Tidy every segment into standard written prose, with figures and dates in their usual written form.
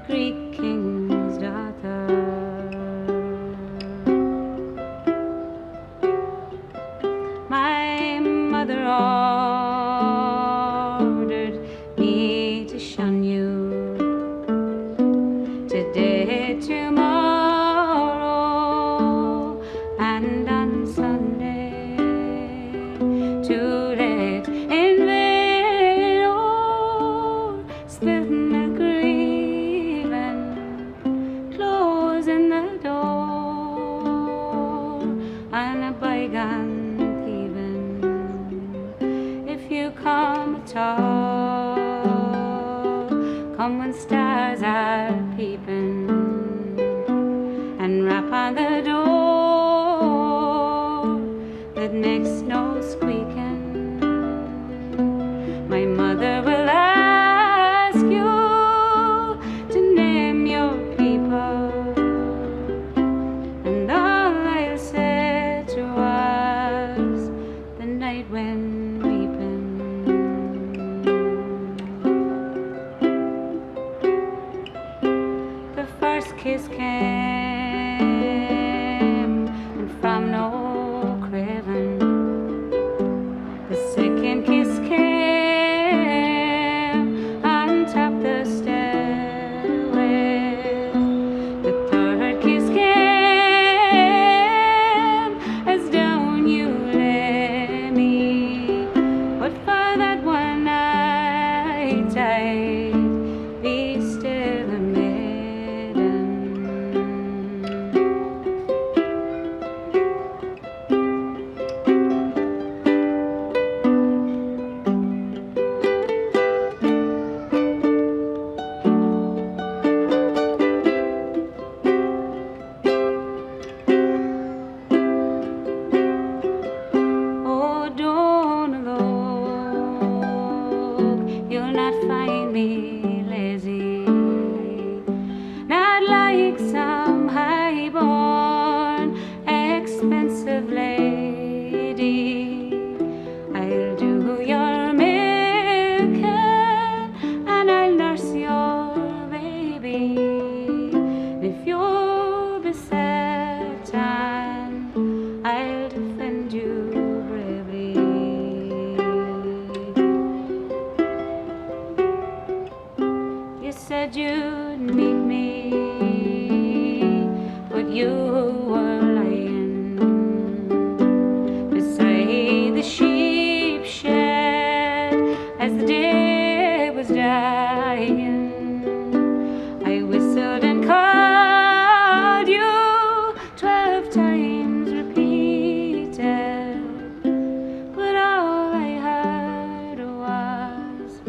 Greek king's daughter. My mother ordered me to shun you today, tomorrow, and on Sunday. Too late in vain, oh, split my grieving, closing the door, and a bygone thieving. If you come at all, come when stars are peeping, and rap on the door that makes no squeaking. My mother will ask you to name your people, and all I'll say to was the night wind weeping. The first kiss came, and from no craving. The second kiss came on top the stairway. The third kiss came as down you lay me. But for that one night I'd be still a maiden. Oh, don't look, you'll not find me lazy, not like some high-born, expensive lady. I'll do your milking, and I'll nurse your baby. If you're beset, I'll defend you bravely. You said you'd meet me, but you were lying beside the sheep shed as the day was dying. I whistled and called you 12 times repeated, but all I heard was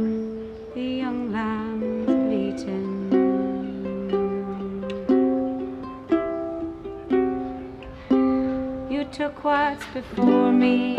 the young lambs bleating. You took what's before me,